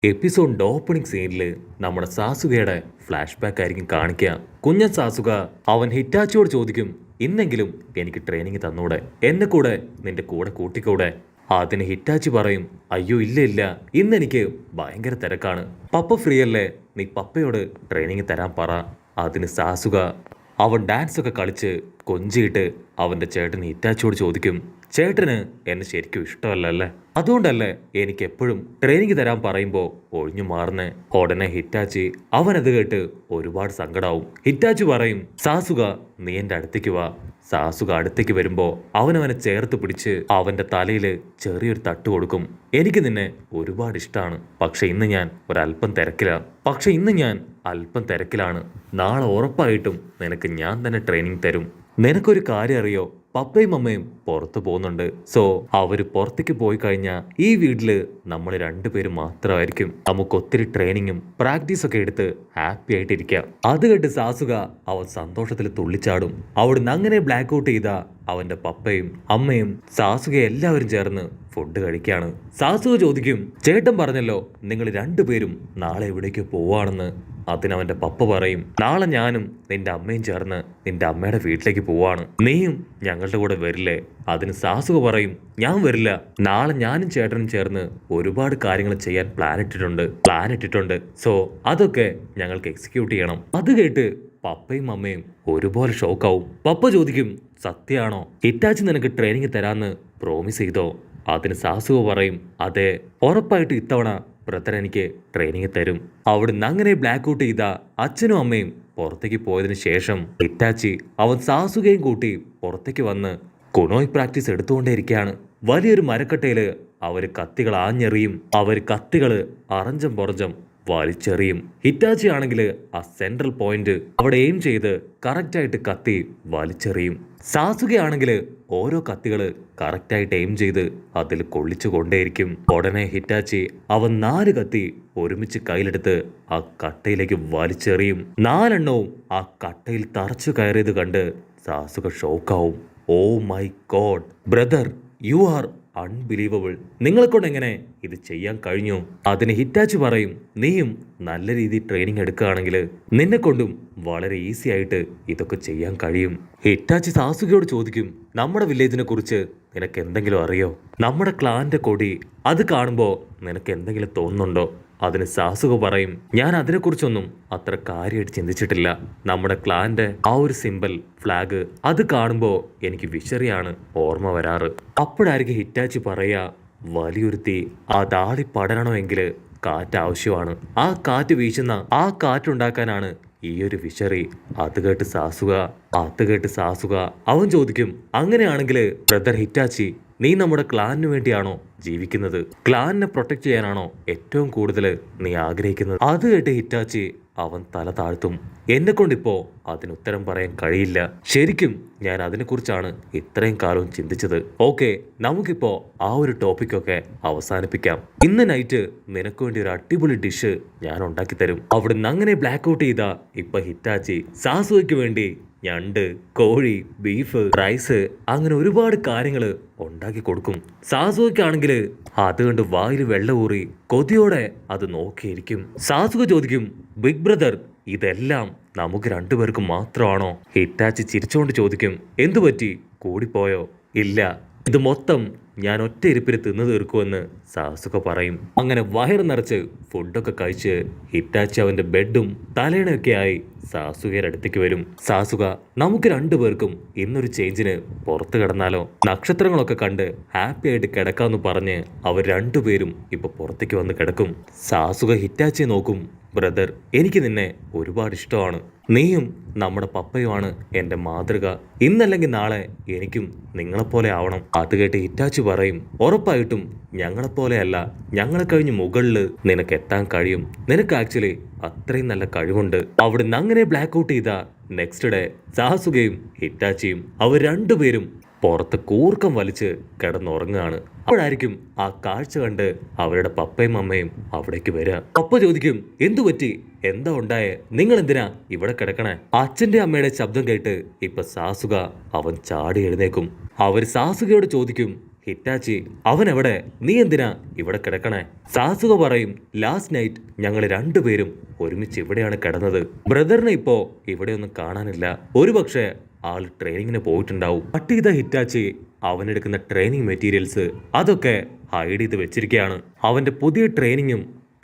എപ്പിസോഡിന്റെ opening സീനിൽ നമ്മുടെ സാസുകയുടെ flash back ആയിരിക്കും കാണിക്കുക. കുഞ്ഞൻ സാസുക അവൻ ഹിറ്റാച്ചിയോട് ചോദിക്കും, ഇന്നെങ്കിലും എനിക്ക് ട്രെയിനിങ് തന്നൂടെ, എന്നെ കൂടെ നിന്റെ കൂടെ കൂട്ടിക്കൂടെ. അതിന് ഹിറ്റാച്ചി പറയും, അയ്യോ ഇല്ല ഇല്ല, ഇന്നെനിക്ക് ഭയങ്കര തിരക്കാണ്. പപ്പ ഫ്രീ അല്ലേ, നീ പപ്പയോട് ട്രെയിനിങ് തരാൻ പറ. അതിന് സാസുക അവൻ ഡാൻസ് ഒക്കെ കളിച്ച് കൊഞ്ചിയിട്ട് അവൻ്റെ ചേട്ടൻ ഹിറ്റാച്ചിയോട് ചോദിക്കും, ചേട്ടന് എന്നെ ശരിക്കും ഇഷ്ടമല്ലല്ലേ, അതുകൊണ്ടല്ലേ എനിക്ക് എപ്പോഴും ട്രെയിനിങ് തരാൻ പറയുമ്പോൾ ഒഴിഞ്ഞു മാറുന്നേ. ഉടനെ ഹിറ്റാച്ചി അവനത് കേട്ട് ഒരുപാട് സങ്കടാവും. ഹിറ്റാച്ചി പറയും, സാസുക നീ എൻ്റെ അടുത്തേക്ക് വാ. സാസുക അടുത്തേക്ക് വരുമ്പോ അവനവനെ ചേർത്ത് പിടിച്ച് അവന്റെ തലയിൽ ചെറിയൊരു തട്ട് കൊടുക്കും. എനിക്ക് നിന്നെ ഒരുപാട് ഇഷ്ടമാണ്, പക്ഷെ ഇന്ന് ഞാൻ അല്പം തിരക്കിലാണ്. നാളെ ഉറപ്പായിട്ടും നിനക്ക് ഞാൻ തന്നെ ട്രെയിനിങ് തരും. നിനക്കൊരു കാര്യം അറിയോ, പപ്പയും അമ്മയും പുറത്തു പോകുന്നുണ്ട്. സോ അവര് പുറത്തേക്ക് പോയി കഴിഞ്ഞാൽ ഈ വീട്ടില് നമ്മൾ രണ്ടുപേരും മാത്രമായിരിക്കും. നമുക്ക് ഒത്തിരി ട്രെയിനിങ്ങും പ്രാക്ടീസ് ഒക്കെ എടുത്ത് ഹാപ്പി ആയിട്ടിരിക്കാം. അത് കേട്ട് സാസുക അവൻ സന്തോഷത്തിൽ തുള്ളിച്ചാടും. അവിടുന്ന് അങ്ങനെ ബ്ലാക്ക് ഔട്ട് ചെയ്ത അവന്റെ പപ്പയും അമ്മയും സാസുക എല്ലാവരും ചേർന്ന് ഫുഡ് കഴിക്കാണ്. സാസുക ചോദിക്കും, ചേട്ടൻ പറഞ്ഞല്ലോ നിങ്ങൾ രണ്ടുപേരും നാളെ എവിടേക്ക് പോവാണെന്ന്. അതിനവന്റെ പപ്പ പറയും, നാളെ ഞാനും നിന്റെ അമ്മയും ചേർന്ന് നിന്റെ അമ്മയുടെ വീട്ടിലേക്ക് പോവാണ്, നീയും ഞങ്ങളുടെ കൂടെ വരില്ലേ. അതിന് സാസുക പറയും, ഞാൻ വരില്ല. നാളെ ഞാനും ചേട്ടനും ചേർന്ന് ഒരുപാട് കാര്യങ്ങൾ ചെയ്യാൻ പ്ലാൻ ഇട്ടിട്ടുണ്ട്. സോ അതൊക്കെ ഞങ്ങൾക്ക് എക്സിക്യൂട്ട് ചെയ്യണം. അത് കേട്ട് പപ്പയും അമ്മയും ഒരുപോലെ ഷോക്കാവും. പപ്പ ചോദിക്കും, സത്യമാണോ, ഹിറ്റാച്ചി നിനക്ക് ട്രെയിനിങ് തരാന്ന് പ്രോമിസ് ചെയ്തോ? അതിന് സാസുക പറയും, അതെ, ഉറപ്പായിട്ട് ഇത്തവണ ബ്രദർ എനിക്ക് ട്രെയിനിങ് തരും. അവിടുന്ന് അങ്ങനെ ബ്ലാക്ക് ഔട്ട് ചെയ്ത അച്ഛനും അമ്മയും പുറത്തേക്ക് പോയതിനു ശേഷം ഹിറ്റാച്ചി അവൻ സാസുകയും കൂട്ടി പുറത്തേക്ക് വന്ന് കുണോയ് പ്രാക്ടീസ് എടുത്തുകൊണ്ടേയിരിക്കുകയാണ്. വലിയൊരു മരക്കട്ടയില് അവര് കത്തികൾ ആഞ്ഞെറിയും. അവര് കത്തികള് അറഞ്ചം പുറഞ്ചം വലിച്ചെറിയും. ഹിറ്റാച്ചി ആണെങ്കിൽ ആ സെൻട്രൽ പോയിന്റ് അവിടെ എയിം ചെയ്ത് കറക്റ്റായിട്ട് കത്തി വലിച്ചെറിയും. സാസുകയാണെങ്കിൽ ഓരോ കത്തികള് കറക്റ്റായിട്ട് എയിം ചെയ്ത് അതിൽ കൊള്ളിച്ചു കൊണ്ടേയിരിക്കും. ഉടനെ ഹിറ്റാച്ചി അവൻ 4 കത്തി ഒരുമിച്ച് കയ്യിലെടുത്ത് ആ കട്ടയിലേക്ക് വലിച്ചെറിയും. 4 ആ കട്ടയിൽ തറച്ചു കയറിയത് കണ്ട് സാസുക ഷോക്കാവും. Oh my God brother, you are unbelievable, നിങ്ങളെ കൊണ്ട് എങ്ങനെ ഇത് ചെയ്യാൻ കഴിഞ്ഞു? അതിന് ഹിറ്റാച്ചി പറയും, നീയും നല്ല രീതിയിൽ ട്രെയിനിങ് എടുക്കുകയാണെങ്കിൽ നിന്നെ കൊണ്ടും വളരെ ഈസി ആയിട്ട് ഇതൊക്കെ ചെയ്യാൻ കഴിയും. ഹിറ്റാച്ചി സാസുകയോട് ചോദിക്കും, നമ്മുടെ വില്ലേജിനെ കുറിച്ച് നിനക്ക് എന്തെങ്കിലും അറിയോ? നമ്മുടെ ക്ലാന്റെ കൊടി അത് കാണുമ്പോൾ നിനക്ക് എന്തെങ്കിലും തോന്നുന്നുണ്ടോ? അതിന് സാസുക പറയും, ഞാൻ അതിനെക്കുറിച്ചൊന്നും അത്ര കാര്യമായിട്ട് ചിന്തിച്ചിട്ടില്ല. നമ്മുടെ ക്ലാന്റെ ആ ഒരു സിമ്പൽ ഫ്ലാഗ് അത് കാണുമ്പോൾ എനിക്ക് വിശറിയാണ് ഓർമ്മ വരാറ്. അപ്പോഴായിരിക്കും ഹിറ്റാച്ചി പറയാ, വലിയൊരു തീ ആ ദാളി പടരണമെങ്കിൽ കാറ്റ് ആവശ്യമാണ്. ആ കാറ്റ് വീശുന്ന ആ കാറ്റുണ്ടാക്കാനാണ് ഈ ഒരു വിശറി. അത് കേട്ട് സാസുക അവൻ ചോദിക്കും, അങ്ങനെയാണെങ്കിൽ ബ്രദർ ഹിറ്റാച്ചി, നീ നമ്മുടെ ക്ലാനിന് വേണ്ടിയാണോ ജീവിക്കുന്നത്? ക്ലാനിനെ പ്രൊട്ടക്ട് ചെയ്യാനാണോ ഏറ്റവും കൂടുതൽ നീ ആഗ്രഹിക്കുന്നത്? അത് കേട്ട് ഹിറ്റാച്ചി അവൻ തല താഴ്ത്തും. എന്നെ കൊണ്ടിപ്പോ അതിനുത്തരം പറയാൻ കഴിയില്ല. ശരിക്കും ഞാൻ അതിനെക്കുറിച്ചാണ് ഇത്രയും കാലവും ചിന്തിച്ചത്. ഓക്കെ, നമുക്കിപ്പോ ആ ഒരു ടോപ്പിക്കൊക്കെ അവസാനിപ്പിക്കാം. ഇന്ന് നൈറ്റ് നിനക്ക് വേണ്ടി ഒരു അടിപൊളി ഡിഷ് ഞാൻ ഉണ്ടാക്കി തരും. അവിടുന്ന് അങ്ങനെ ബ്ലാക്ക് ഔട്ട് ചെയ്ത ഇപ്പൊ ഹിറ്റാച്ചി സാസുവയ്ക്ക് വേണ്ടി ഞണ്ട്, കോഴി, ബീഫ്, റൈസ് അങ്ങനെ ഒരുപാട് കാര്യങ്ങൾ ഉണ്ടാക്കി കൊടുക്കും. സാസുവയ്ക്കാണെങ്കിൽ അത് കണ്ട് വായിൽ വെള്ളമൂറി കൊതിയോടെ അത് നോക്കിയിരിക്കും. സാസുക ചോദിക്കും, ബിഗ് ബ്രദർ, ഇതെല്ലാം നമുക്ക് രണ്ടുപേർക്കും മാത്രമാണോ? ഹിറ്റാച്ചി ചിരിച്ചുകൊണ്ട് ചോദിക്കും, എന്തു പറ്റി, കൂടിപ്പോയോ? ഇല്ല, ഇത് മൊത്തം ഞാൻ ഒറ്റ ഇരിപ്പിൽ തിന്നു തീർക്കുമെന്ന് സാസുക പറയും. അങ്ങനെ വയറ് നിറച്ച് ഫുഡൊക്കെ കഴിച്ച് ഹിറ്റാച്ചി അവന്റെ ബെഡും തലേണയൊക്കെ ആയി സാസുകയുടെ അടുത്തേക്ക് വരും. സാസുക, നമുക്ക് രണ്ടുപേർക്കും ഇന്നൊരു ചേഞ്ചിന് പുറത്ത് കിടന്നാലോ? നക്ഷത്രങ്ങളൊക്കെ കണ്ട് ഹാപ്പി ആയിട്ട് കിടക്കാമെന്ന് പറഞ്ഞ് അവർ രണ്ടുപേരും ഇപ്പൊ പുറത്തേക്ക് വന്ന് കിടക്കും. സാസുക ഹിറ്റാച്ചിയെ നോക്കും, ബ്രദർ, എനിക്ക് നിന്നെ ഒരുപാട് ഇഷ്ടമാണ്. നീയും നമ്മുടെ പപ്പയുമാണ് എൻ്റെ മാതൃക. ഇന്നല്ലെങ്കിൽ നാളെ എനിക്കും നിങ്ങളെപ്പോലെ ആവണം. അത് കേട്ട് ഹിറ്റാച്ചി പറയും, ഉറപ്പായിട്ടും ഞങ്ങളെപ്പോലെയല്ല, ഞങ്ങളെ കഴിഞ്ഞ് മുകളിൽ നിനക്ക് എത്താൻ കഴിയും. നിനക്ക് ആക്ച്വലി അത്രയും നല്ല കഴിവുണ്ട്. അവിടുന്ന് അങ്ങനെ ബ്ലാക്ക് ഔട്ട് ചെയ്ത നെക്സ്റ്റ് ഡേ സാസുകയും ഹിറ്റാച്ചിയും അവർ രണ്ടുപേരും പുറത്ത് കൂർക്കം വലിച്ച് കിടന്നുറങ്ങുകയാണ്. അപ്പോഴായിരിക്കും ആ കാഴ്ച കണ്ട് അവരുടെ പപ്പയും അമ്മയും അവിടേക്ക് വരിക. പപ്പ ചോദിക്കും, എന്തു പറ്റി, എന്താ ഉണ്ടായേ, നിങ്ങൾ എന്തിനാ ഇവിടെ കിടക്കണേ? അച്ഛന്റെ അമ്മയുടെ ശബ്ദം കേട്ട് ഇപ്പൊ സാസുക അവൻ ചാടി എഴുന്നേക്കും. അവർ സാസുകയോട് ചോദിക്കും, ഹിറ്റാച്ചി അവൻ എവിടെ, നീ എന്തിനാ ഇവിടെ കിടക്കണേ? സാസുക പറയും ലാസ്റ്റ് നൈറ്റ് ഞങ്ങൾ രണ്ടുപേരും ഒരുമിച്ച് ഇവിടെയാണ് കിടന്നത്. ബ്രദറിനെ ഇപ്പോ ഇവിടെയൊന്നും കാണാനില്ല. ഒരുപക്ഷെ ആൾ ട്രെയിനിങ്ങിന് പോയിട്ടുണ്ടാവും. കട്ട് ചെയ്ത ഹിറ്റാച്ചി അവനെടുക്കുന്ന ട്രെയിനിങ് മെറ്റീരിയൽസ് അതൊക്കെ ഹൈഡ് ചെയ്ത് വെച്ചിരിക്കുകയാണ്. അവന്റെ പുതിയ ട്രെയിനിങ്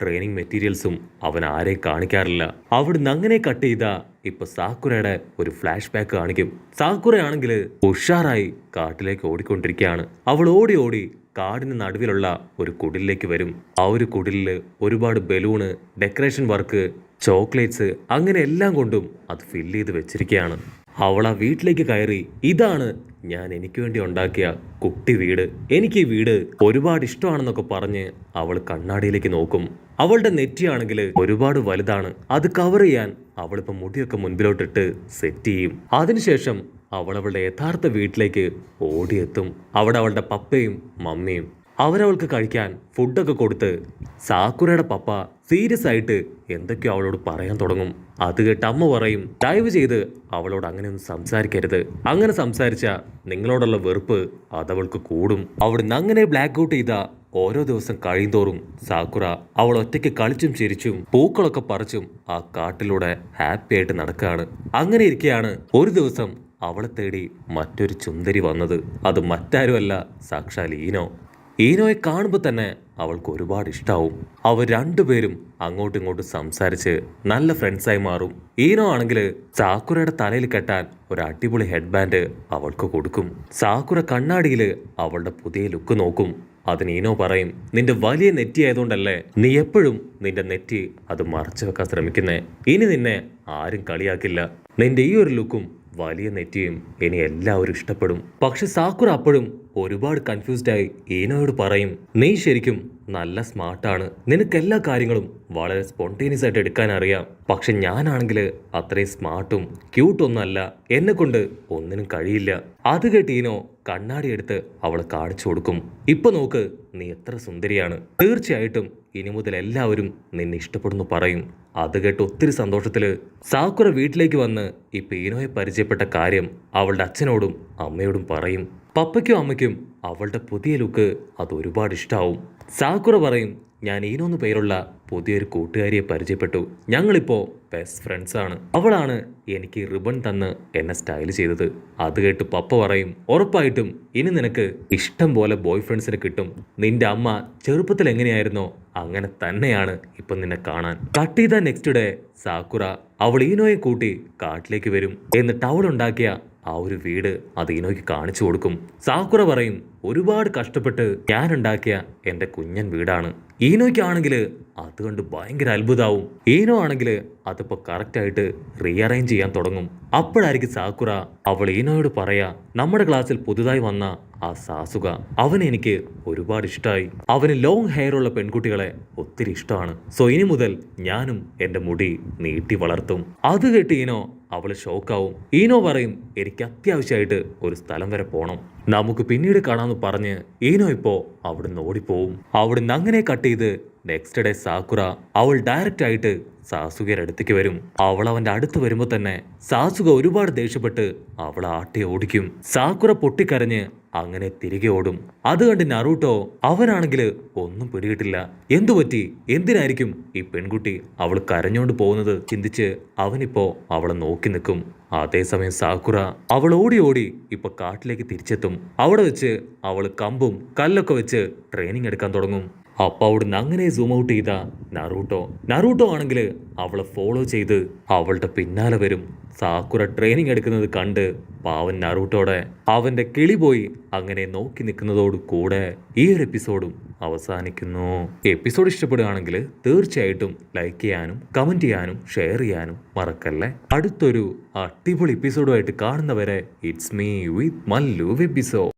മെറ്റീരിയൽസും അവൻ ആരെയും കാണിക്കാറില്ല. അവിടുന്ന് അങ്ങനെ കട്ട് ചെയ്ത ഇപ്പൊ സാക്കുറയുടെ ഒരു ഫ്ലാഷ് ബാക്ക് കാണിക്കും. സാക്കുറ ആണെങ്കിൽ ഉഷാറായി കാട്ടിലേക്ക് ഓടിക്കൊണ്ടിരിക്കുകയാണ്. അവൾ ഓടി ഓടി കാടിന് നടുവിലുള്ള ഒരു കുടിലേക്ക് വരും. ആ ഒരു കുടിലില് ഒരുപാട് ബലൂണ്, ഡെക്കറേഷൻ വർക്ക്, ചോക്ലേറ്റ്സ് അങ്ങനെ എല്ലാം കൊണ്ടും അത് ഫില്ല് ചെയ്ത് വെച്ചിരിക്കുകയാണ്. അവൾ ആ വീട്ടിലേക്ക് കയറി ഇതാണ് ഞാൻ എനിക്ക് വേണ്ടി ഉണ്ടാക്കിയ കുട്ടി വീട്, എനിക്ക് ഈ വീട് ഒരുപാട് ഇഷ്ടമാണെന്നൊക്കെ പറഞ്ഞ് അവൾ കണ്ണാടിയിലേക്ക് നോക്കും. അവളുടെ നെറ്റിയാണെങ്കിൽ ഒരുപാട് വലുതാണ്. അത് കവർ ചെയ്യാൻ അവളിപ്പോ മുടിയൊക്കെ മുൻപിലോട്ടിട്ട് സെറ്റ് ചെയ്യും. അതിനുശേഷം അവൾ അവളുടെ യഥാർത്ഥ വീട്ടിലേക്ക് ഓടിയെത്തും. അവിടെ അവളുടെ പപ്പയും മമ്മിയും അവരവൾക്ക് കഴിക്കാൻ ഫുഡൊക്കെ കൊടുത്ത് സാക്കുറയുടെ പപ്പ സീരിയസ് ആയിട്ട് എന്തൊക്കെയോ അവളോട് പറയാൻ തുടങ്ങും. അത് കേട്ട് അമ്മ പറയും ദയവ് ചെയ്ത് അവളോട് അങ്ങനെയൊന്നും സംസാരിക്കരുത്. അങ്ങനെ സംസാരിച്ച നിങ്ങളോടുള്ള വെറുപ്പ് അതവൾക്ക് കൂടും. അവിടുന്ന് അങ്ങനെ ബ്ലാക്ക് ഔട്ട് ചെയ്ത ഓരോ ദിവസം കഴിയുന്തോറും സാക്കുറ അവൾ ഒറ്റയ്ക്ക് കളിച്ചും ചിരിച്ചും പൂക്കളൊക്കെ പറിച്ചും ആ കാട്ടിലൂടെ ഹാപ്പി ആയിട്ട് നടക്കുകയാണ്. അങ്ങനെ ഇരിക്കെയാണ് ഒരു ദിവസം അവളെ തേടി മറ്റൊരു സുന്ദരി വന്നത്. അത് മറ്റാരുമല്ല, സാക്ഷാൽ ഈനോയെ കാണുമ്പോൾ തന്നെ അവൾക്ക് ഒരുപാട് ഇഷ്ടാവും. അവർ രണ്ടുപേരും അങ്ങോട്ടും ഇങ്ങോട്ടും സംസാരിച്ച് നല്ല ഫ്രണ്ട്സായി മാറും. ഈനോ ആണെങ്കിൽ സാക്കുറയുടെ തലയിൽ കെട്ടാൻ ഒരു അടിപൊളി ഹെഡ് ബാൻഡ് അവൾക്ക് കൊടുക്കും. സാക്കുറ കണ്ണാടിയിൽ അവളുടെ പുതിയ ലുക്ക് നോക്കും. അതിന് ഈനോ പറയും നിന്റെ വലിയ നെറ്റി ആയതുകൊണ്ടല്ലേ നീ എപ്പോഴും നിന്റെ നെറ്റി അത് മറച്ചു വെക്കാൻ ശ്രമിക്കുന്നേ. ഇനി നിന്നെ ആരും കളിയാക്കില്ല. നിന്റെ ഈ ഒരു ലുക്കും വലിയ നെറ്റിയും ഇനി എല്ലാവരും ഇഷ്ടപ്പെടും. പക്ഷെ സാക്കുറ അപ്പോഴും ഒരുപാട് കൺഫ്യൂസ്ഡായി ഈനോയോട് പറയും നീ ശരിക്കും നല്ല സ്മാർട്ടാണ്, നിനക്ക് എല്ലാ കാര്യങ്ങളും വളരെ സ്പോണ്ടേനിയസ് ആയിട്ട് എടുക്കാൻ അറിയാം. പക്ഷെ ഞാനാണെങ്കിൽ അത്രയും സ്മാർട്ടും ക്യൂട്ടൊന്നും അല്ല, എന്നെ കൊണ്ട് ഒന്നിനും കഴിയില്ല. അത് കേട്ട് ഈനോ കണ്ണാടി എടുത്ത് അവളെ കാണിച്ചു കൊടുക്കും. ഇപ്പൊ നോക്ക് നീ എത്ര സുന്ദരിയാണ്, തീർച്ചയായിട്ടും ഇനി മുതൽ എല്ലാവരും നിന്നെ ഇഷ്ടപ്പെടുന്നു പറയും. അത് കേട്ട് ഒത്തിരി സന്തോഷത്തില് സാക്കുറ വീട്ടിലേക്ക് വന്ന് ഇപ്പൊ ഈനോയെ പരിചയപ്പെട്ട കാര്യം അവളുടെ അച്ഛനോടും അമ്മയോടും പറയും. പപ്പയ്ക്കും അമ്മയ്ക്കും അവളുടെ പുതിയ ലുക്ക് അത് ഒരുപാട് ഇഷ്ടാവും. സാക്കുറ പറയും ഞാൻ ഈനോന്ന് പേരുള്ള പുതിയൊരു കൂട്ടുകാരിയെ പരിചയപ്പെട്ടു, ഞങ്ങളിപ്പോ ബെസ്റ്റ് ഫ്രണ്ട്സ് ആണ്. അവളാണ് എനിക്ക് റിബൺ തന്ന് എന്നെ സ്റ്റൈൽ ചെയ്തത്. അത് കേട്ട് പപ്പ പറയും ഉറപ്പായിട്ടും ഇനി നിനക്ക് ഇഷ്ടം പോലെ ബോയ് ഫ്രണ്ട്സിനെ കിട്ടും. നിന്റെ അമ്മ ചെറുപ്പത്തിൽ എങ്ങനെയായിരുന്നോ അങ്ങനെ തന്നെയാണ് ഇപ്പൊ നിന്നെ കാണാൻ. കട്ട് ചെയ്ത നെക്സ്റ്റ് ഡേ സാക്കുറ അവൾ ഈനോയെ കൂട്ടി കാട്ടിലേക്ക് വരും. എന്നിട്ട് അവൾ ഉണ്ടാക്കിയ ആ ഒരു വീട് അത് ഈനോയ്ക്ക് കാണിച്ചു കൊടുക്കും. സാക്കുറ പറയും ഒരുപാട് കഷ്ടപ്പെട്ട് ഞാൻ ഉണ്ടാക്കിയ എൻ്റെ കുഞ്ഞൻ വീടാണ്. ഈനോയ്ക്കാണെങ്കിൽ അതുകൊണ്ട് ഭയങ്കര അത്ഭുതമാവും. ഈനോ ആണെങ്കിൽ അതിപ്പോൾ കറക്റ്റായിട്ട് റീഅറേഞ്ച് ചെയ്യാൻ തുടങ്ങും. അപ്പോഴായിരിക്കും സാക്കുറ അവൾ ഈനോയോട് പറയാ നമ്മുടെ ക്ലാസ്സിൽ പുതുതായി വന്ന ആ സാസുക അവനെ എനിക്ക് ഒരുപാട് ഇഷ്ടമായി. അവന് ലോങ് ഹെയർ ഉള്ള പെൺകുട്ടികളെ ഒത്തിരി ഇഷ്ടമാണ്. സോ ഇനി മുതൽ ഞാനും എൻ്റെ മുടി നീട്ടി വളർത്തും. അത് കേട്ട് ഈനോ അവള് ഷോക്കാവും. ഈനോ പറയും എനിക്ക് അത്യാവശ്യമായിട്ട് ഒരു സ്ഥലം വരെ പോണം, നമുക്ക് പിന്നീട് കാണാമെന്ന് പറഞ്ഞ് ഈനോ ഇപ്പോ അവിടുന്ന് ഓടിപ്പോവും. അവിടുന്ന് അങ്ങനെ കട്ട് ചെയ്ത് നെക്സ്റ്റ് ഡേ സാക്കുറ അവൾ ഡയറക്റ്റ് ആയിട്ട് സാസുകയുടെ അടുത്തേക്ക് വരും. അവൾ അവന്റെ അടുത്ത് വരുമ്പോൾ തന്നെ സാസുക ഒരുപാട് ദേഷ്യപ്പെട്ട് അവളെ ആട്ടി ഓടിക്കും. സാക്കുറ പൊട്ടിക്കരഞ്ഞ് അങ്ങനെ തിരികെ ഓടും. അത് കണ്ട് നറൂട്ടോ അവനാണെങ്കിൽ ഒന്നും പിടികിട്ടില്ല. എന്തുപറ്റി, എന്തിനായിരിക്കും ഈ പെൺകുട്ടി അവൾ കരഞ്ഞോണ്ട് പോകുന്നത് ചിന്തിച്ച് അവനിപ്പോ അവളെ നോക്കി നിൽക്കും. അതേസമയം സാക്കുറ അവൾ ഓടി ഓടി ഇപ്പൊ കാട്ടിലേക്ക് തിരിച്ചെത്തും. അവിടെ വെച്ച് അവൾ കമ്പും കല്ലൊക്കെ വെച്ച് ട്രെയിനിങ് എടുക്കാൻ തുടങ്ങും. അപ്പൊ അവിടുന്ന് അങ്ങനെ സൂം ഔട്ട് ചെയ്ത നറൂട്ടോ ആണെങ്കിൽ അവളെ ഫോളോ ചെയ്ത് അവളുടെ പിന്നാലെ വരും. സാക്കുറ ട്രെയിനിങ് എടുക്കുന്നത് കണ്ട് പാവൻ നറൂട്ടോടെ അവന്റെ കിളി പോയി അങ്ങനെ നോക്കി നിൽക്കുന്നതോട് കൂടെ ഈ ഒരു എപ്പിസോഡും അവസാനിക്കുന്നു. എപ്പിസോഡ് ഇഷ്ടപ്പെടുകയാണെങ്കിൽ തീർച്ചയായിട്ടും ലൈക്ക് ചെയ്യാനും കമന്റ് ചെയ്യാനും ഷെയർ ചെയ്യാനും മറക്കല്ലേ. അടുത്തൊരു അടിപൊളി എപ്പിസോഡുമായിട്ട് കാണുന്നവരെ it's me with Mallu episode.